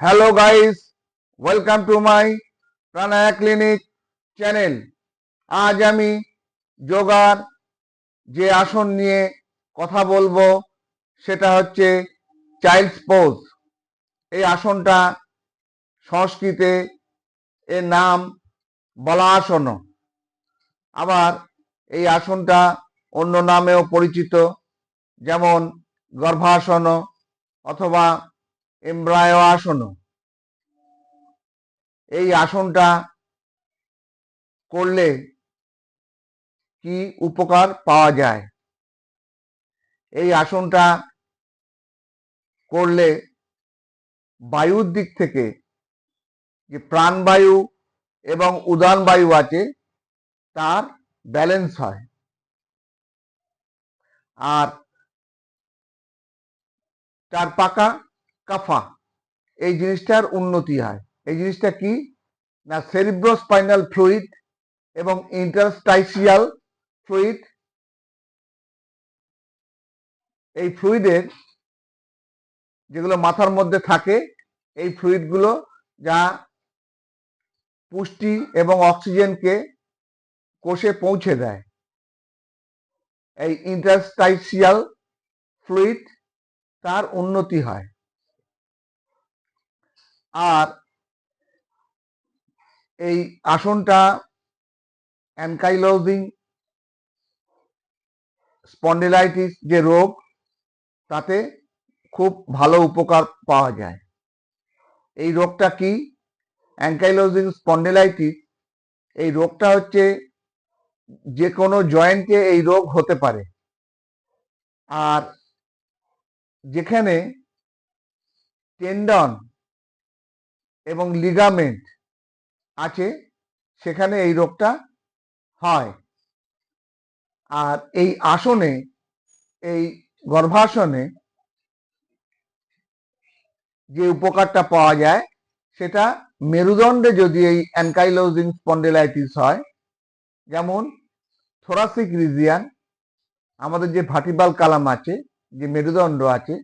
Hello guys, welcome to my Pranaya clinic channel. আজ আমি যোগার যে আসন নিয়ে কথা বলবো সেটা হচ্ছে চাইল্ডস পোজ। এই আসনটা সংস্কৃতে এর নাম বলাসন। আবার এই আসনটা অন্য নামেও পরিচিত, যেমন গর্ভাসন অথবা এমব্রায়ো আসন। এই আসনটা করলে কি উপকার পাওয়া যায়? এই আসনটা করলে বায়ুর দিক থেকে যে প্রাণবায়ু এবং উদান বায়ু আছে তার ব্যালেন্স হয়, আর তার পাকা কাফা এই জিনিসটার উন্নতি হয়। এই জিনিসটা কি না, সেরিব্রোস্পাইনাল ফ্লুইড এবং ইন্টারস্টাইসিয়াল ফ্লুইড, এই ফ্লুইডের যেগুলো মাথার মধ্যে থাকে, এই ফ্লুইডগুলো যা পুষ্টি এবং অক্সিজেনকে কোষে পৌঁছে দেয়, এই ইন্টারস্টাইসিয়াল ফ্লুইড তার উন্নতি হয়। আর এই আসনটা অ্যানকাইলোজিং স্পন্ডিলাইটিস যে রোগ, তাতে খুব ভালো উপকার পাওয়া যায়। এই রোগটা কি? অ্যানকাইলোজিং স্পন্ডিলাইটিস এই রোগটা হচ্ছে যে কোনো জয়েন্টে এই রোগ হতে পারে, আর যেখানে টেন্ডন এবং লিগামেন্ট আছে সেখানে এই রোগটা হয়। আর এই আসনে, এই গর্ভাসনে যে উপকারটা পাওয়া যায় সেটা মেরুদণ্ডে যদি এই অ্যানকাইলোজিং স্পন্ডিলাইটিস হয়, যেমন থোরাসিক রিজিয়ান, আমাদের যে ভার্টিব্রাল কালাম আছে, যে মেরুদণ্ড আছে,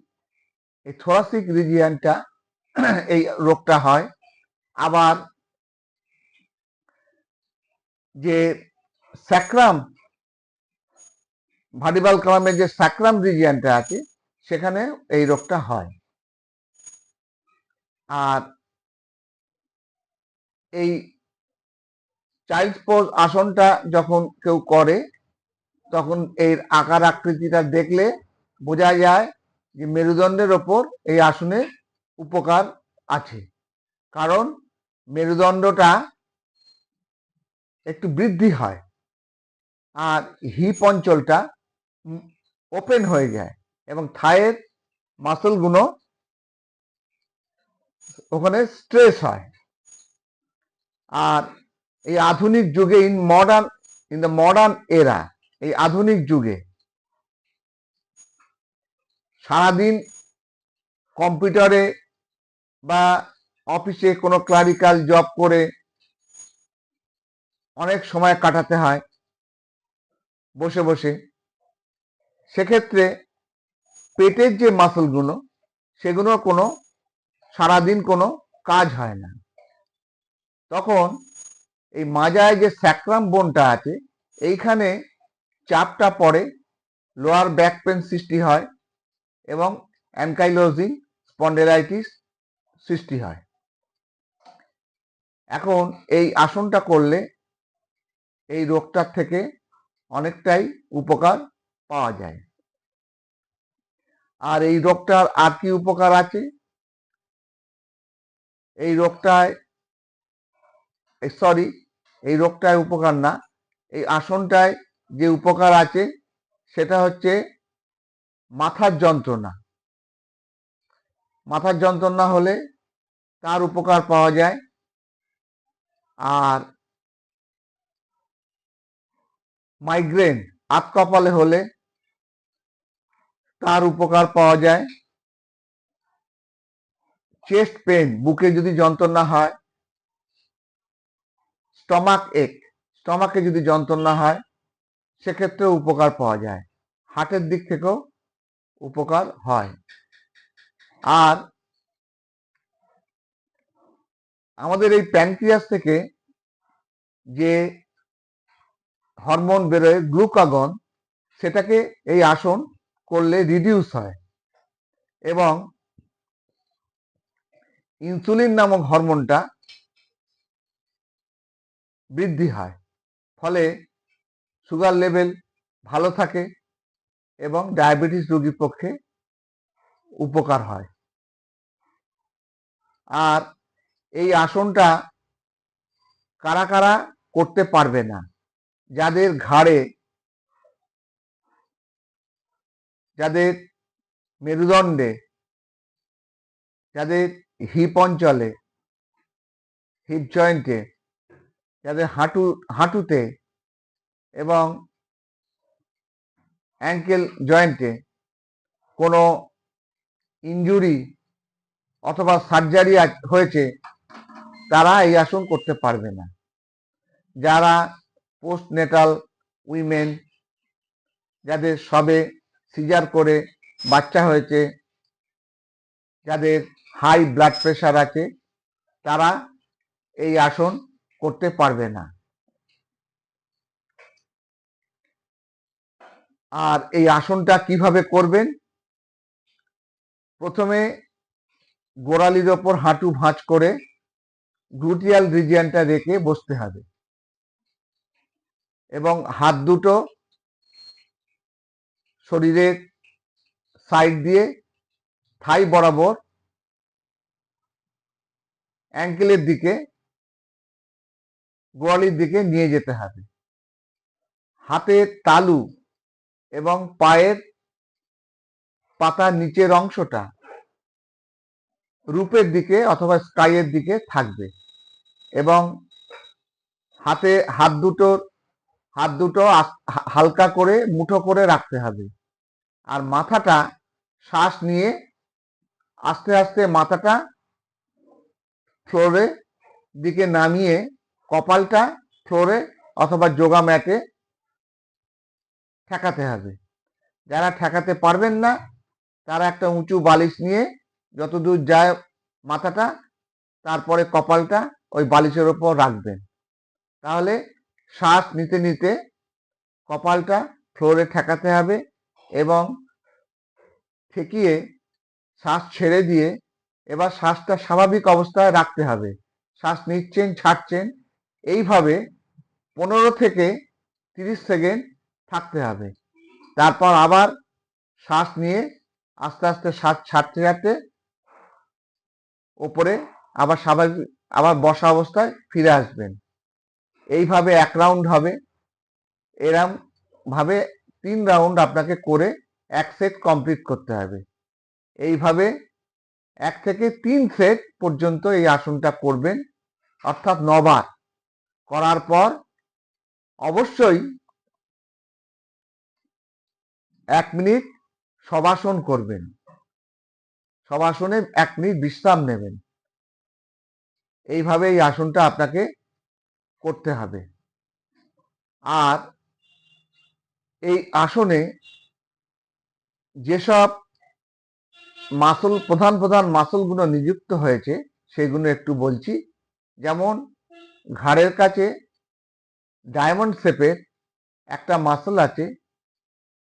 এই থোরাসিক রিজিয়ানটা এই রোগটা হয়। আবার যে স্যাক্রাম, ভার্টিব্রাল কালামের যে স্যাক্রাম রিজিয়ানটা আছে সেখানে এই রোগটা হয়। আর এই চাইল্ড পোজ আসনটা যখন কেউ করে তখন এর আকার আকৃতিটা দেখলে বোঝা যায় যে মেরুদণ্ডের ওপর এই আসনে উপকার আছে, কারণ মেরুদণ্ডটা একটু বৃদ্ধি হয় আর হিপ অঞ্চলটা ওপেন হয়ে যায় এবং থায়ের মাসলগুলো ওখানে স্ট্রেস হয়। আর এই আধুনিক যুগে, ইন দ্য মডার্ন এরা, এই আধুনিক যুগে সারাদিন কম্পিউটারে বা অফিসে কোনো ক্লারিক্যাল জব করে অনেক সময় কাটাতে হয় বসে বসে। সেক্ষেত্রে পেটের যে মাসলগুলো সেগুলো কোনো সারাদিন কোনো কাজ হয় না। তখন এই মাজায় যে স্যাক্রাম বোনটা আছে এইখানে চাপটা পড়ে, লোয়ার ব্যাক পেন সৃষ্টি হয় এবং অ্যানকাইলোজিং স্পন্ডিলাইটিস সৃষ্টি হয়। এখন এই আসনটা করলে এই রোগটার থেকে অনেকটাই উপকার পাওয়া যায়। আর এই রোগটার আর কি উপকার আছে? এই রোগটায় এই রোগটায় উপকার না, এই আসনটায় যে উপকার আছে সেটা হচ্ছে মাথার যন্ত্রণা। মাথার যন্ত্রণা হলে তার উপকার পাওয়া যায়। আর মাইগ্রেন, আত কপালে হলে তার উপকার পাওয়া যায়। চেস্ট পেন, বুকে যদি যন্ত্রণা হয়, স্টমাকে যদি যন্ত্রণা হয় সেক্ষেত্রেও উপকার পাওয়া যায়। হার্টের দিক থেকেও উপকার হয়। আর আমাদের এই প্যানক্রিয়াস থেকে যে হরমোন বেরোয় গ্লুকাগন, সেটাকে এই আসন করলে রিডিউস হয় এবং ইনসুলিন নামক হরমোনটা বৃদ্ধি হয়, ফলে সুগার লেভেল ভালো থাকে এবং ডায়াবেটিস রোগীর পক্ষে উপকার হয়। আর এই আসনটা কারা কারা করতে পারবে না? যাদের ঘাড়ে, যাদের মেরুদণ্ডে, যাদের হিপ অঞ্চলে, হিপ জয়েন্টে, যাদের হাঁটুতে এবং অ্যাঙ্কেল জয়েন্টে কোনো ইনজুরি অথবা সার্জারি হয়েছে, তারা এই আসন করতে পারবে না। যারা পোস্টনেটাল উইমেন, যাদের সবে সিজার করে বাচ্চা হয়েছে, যাদের হাই ব্লাড প্রেশার আছে, তারা এই আসন করতে পারবে না। আর এই আসনটা কিভাবে করবেন? প্রথমে গোড়ালির ওপর হাঁটু ভাঁজ করে গ্লুটিয়াল রিজিয়নটা রেখে বসতে হবে এবং হাত দুটো শরীরের সাইড দিয়ে থাই বরাবর অ্যাঙ্কেলের দিকে, গোড়ালির দিকে নিয়ে যেতে হবে। হাতের তালু এবং পায়ের পাতার নিচের অংশটা রূপের দিকে অথবা স্কাইয়ের দিকে থাকবে এবং হাত দুটো হালকা করে মুঠো করে রাখতে হবে। আর মাথাটা শ্বাস নিয়ে আস্তে আস্তে মাথাটা ফ্লোরে দিকে নামিয়ে কপালটা ফ্লোরে অথবা যোগা ম্যাটে ঠেকাতে হবে। যারা ঠেকাতে পারবেন না, তারা একটা উঁচু বালিশ নিয়ে যতদূর যায় মাথাটা, তারপরে কপালটা ওই বালিশের ওপর রাখবেন। তাহলে শ্বাস নিতে নিতে কপালটা ফ্লোরে ঠেকাতে হবে এবং ঠেকিয়ে শ্বাস ছেড়ে দিয়ে এবার শ্বাসটা স্বাভাবিক অবস্থায় রাখতে হবে। শ্বাস নিচ্ছেন, ছাড়ছেন, এইভাবে 15 থেকে 30 সেকেন্ড থাকতে হবে। তারপর আবার শ্বাস নিয়ে আস্তে আস্তে শ্বাস ছাড়তে ছাড়তে ওপরে আবার স্বাভাবিক আবার বসা অবস্থায় ফিরে আসবেন। এইভাবে 1 রাউন্ড হবে। এরম ভাবে 3 রাউন্ড আপনাকে করে 1 সেট কমপ্লিট করতে হবে। এইভাবে 1 থেকে 3 সেট পর্যন্ত এই আসনটা করবেন, অর্থাৎ 9 বার। করার পর অবশ্যই 1 মিনিট শবাসন করবেন। শবাসনে 1 মিনিট বিশ্রাম নেবেন। এইভাবে এই আসনটা আপনাকে করতে হবে। আর এই আসনে যেসব প্রধান মাসলগুলো নিযুক্ত হয়েছে সেগুলো একটু বলছি। যেমন ঘাড়ের কাছে ডায়মন্ড শেপের একটা মাসল আছে,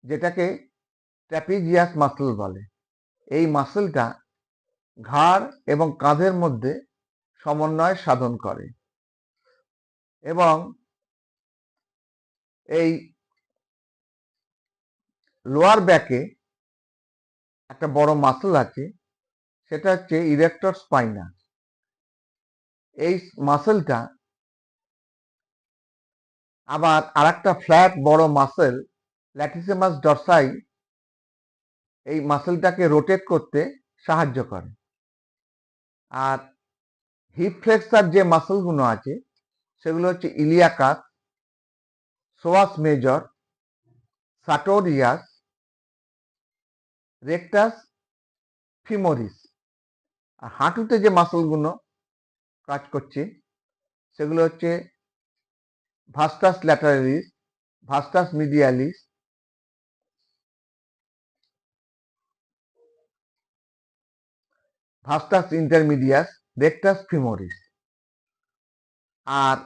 যেটাকে ট্র্যাপিজিয়াস মাসল বলে। এই মাসলটা ঘাড় এবং কাঁধের মধ্যে সমন্বয় সাধন করে এবং এই লোয়ার ব্যাকে একটা বড় মাসল আছে, সেটা হচ্ছে ইরেক্টর স্পাইনা। এই মাসলটা আবার আরেকটা ফ্ল্যাট বড় মাসল ল্যাটিসিমাস ডরসাই, এই মাসলটাকে রোটেট করতে সাহায্য করে। আর হিপ ফ্লেক্সার যে মাসলগুলো আছে সেগুলো হচ্ছে ইলিয়াকাস, সোয়াস মেজর, সাটোরিয়াস, রেকটাস ফিমোরিস। আর হাঁটুতে যে মাসলগুলো কাজ করছে সেগুলো হচ্ছে ভাস্টাস ল্যাটারালিস, ভাস্টাস মিডিয়ালিস, ভাস্টাস ইন্টারমিডিয়াস, রেকটাস ফিমোরিস। আর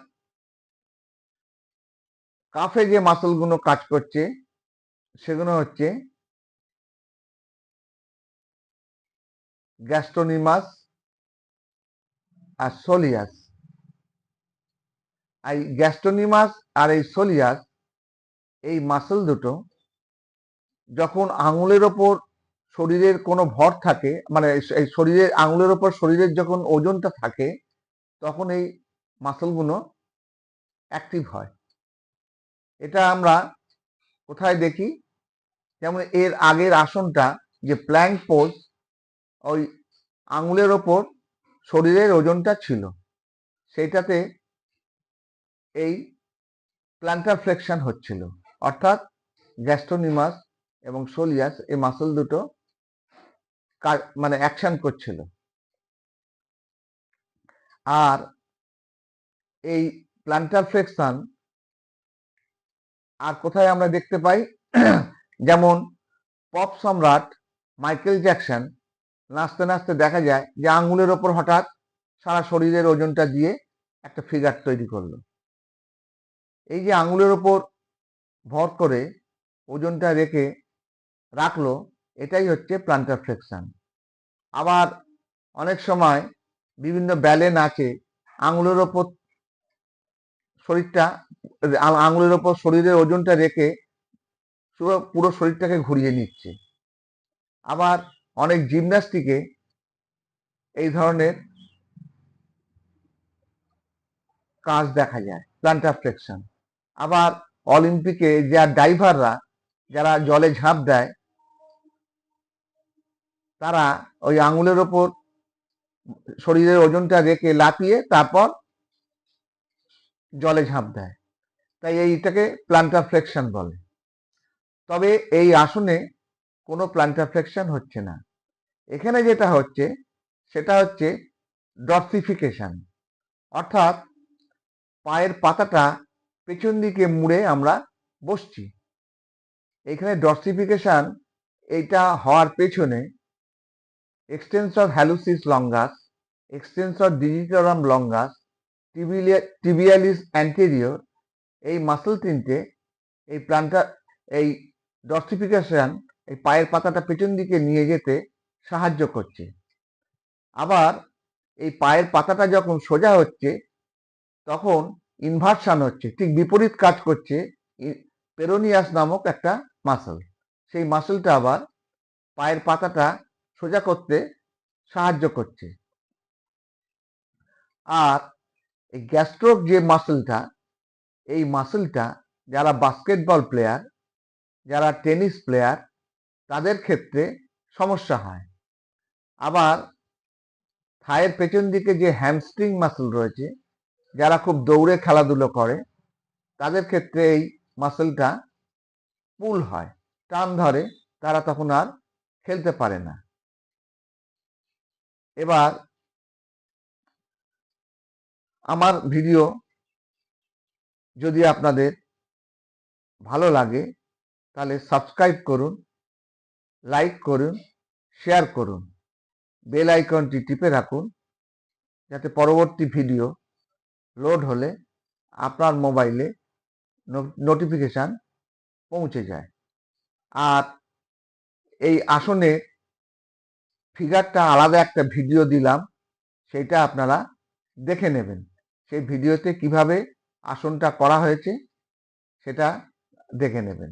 কাফে যে মাসলগুলো কাজ করছে সেগুলো হচ্ছে গ্যাস্ট্রোনিমাস আর সোলিয়াস। এই গ্যাস্ট্রোনিমাস আর এই সোলিয়াস এই মাসল দুটো যখন আঙুলের ওপর শরীরের কোনো ভর থাকে, মানে এই শরীরের আঙুলের ওপর শরীরের যখন ওজনটা থাকে, তখন এই মাসলগুলো অ্যাক্টিভ হয়। এটা আমরা কোথায় দেখি? যেমন এর আগের আসনটা যে প্ল্যাঙ্ক পোজ, ওই আঙুলের ওপর শরীরের ওজনটা ছিল, সেইটাতে এই প্ল্যান্টার ফ্লেকশন হচ্ছিল, অর্থাৎ গ্যাস্ট্রোনিমাস এবং সোলিয়াস এই মাসল দুটো মানে অ্যাকশন করছিল। আর এই প্ল্যান্টার ফ্লেকশন আর কোথায় আমরা দেখতে পাই? যেমন পপ সম্রাট মাইকেল জ্যাকসন নাচতে নাচতে দেখা যায় যে আঙুলের ওপর হঠাৎ সারা শরীরের ওজনটা দিয়ে একটা ফিগার তৈরি করলো। এই যে আঙুলের ওপর ভর করে ওজনটা রাখলো, এটাই হচ্ছে প্ল্যান্টার ফ্লেকশন। আবার অনেক সময় বিভিন্ন ব্যালে নাচে আঙুলের ওপর আঙুলের ওপর শরীরের ওজনটা রেখে পুরো শরীরটাকে ঘুরিয়ে নিচ্ছে। আবার অনেক জিমন্যাস্টিকে এই ধরনের কাজ দেখা যায়, প্ল্যান্টার ফ্লেকশন। আবার অলিম্পিকে ডাইভাররা যারা জলে ঝাঁপ দেয়, তারা ওই আঙুলের ওপর শরীরের ওজনটা রেখে লাফিয়ে তারপর জলে ঝাঁপ দেয়, তাই এইটাকে প্ল্যান্টার ফ্লেকশন বলে। তবে এই আসনে কোনো প্ল্যান্টার ফ্লেকশন হচ্ছে না। এখানে যেটা হচ্ছে সেটা হচ্ছে ডর্সিফিকেশন, অর্থাৎ পায়ের পাতাটা পেছন দিকে মুড়ে আমরা বসছি। এখানে ডর্সিফিকেশন এইটা হওয়ার পেছনে extensor hallucis longus, extensor digitorum longus, tibialis anterior, এই মাসল তিনটে এই ডর্সিফিকেশন এই পায়ের পাতাটা পেছন দিকে নিয়ে যেতে সাহায্য করছে। আবার এই পায়ের পাতাটা যখন সোজা হচ্ছে তখন ইনভার্সান হচ্ছে, ঠিক বিপরীত কাজ করছে পেরোনিয়াস নামক একটা মাসল। সেই মাসলটা আবার পায়ের পাতাটা সোজা করতে সাহায্য করছে। আর এই গ্যাস্ট্রোক যে মাসলটা, এই মাসলটা যারা বাস্কেটবল প্লেয়ার, যারা টেনিস প্লেয়ার, তাদের ক্ষেত্রে সমস্যা হয়। আবার থায়ের পেছন দিকে যে হ্যামস্ট্রিং মাসল রয়েছে, যারা খুব দৌড়ে খেলাধুলো করে, তাদের ক্ষেত্রে এই মাসলটা পুল হয়, টান ধরে, তারা তখন আর খেলতে পারে না। এবার আমার ভিডিও যদি আপনাদের ভালো লাগে তাহলে সাবস্ক্রাইব করুন, লাইক করুন, শেয়ার করুন, বেল আইকনটি টিপে রাখুন, যাতে পরবর্তী ভিডিও লোড হলে আপনার মোবাইলে নোটিফিকেশান পৌঁছে যায়। আর এই আসনের ফিগারটা আলাদা একটা ভিডিও দিলাম, সেটা আপনারা দেখে নেবেন। সেই ভিডিওতে কিভাবে আসনটা করা হয়েছে সেটা দেখে নেবেন।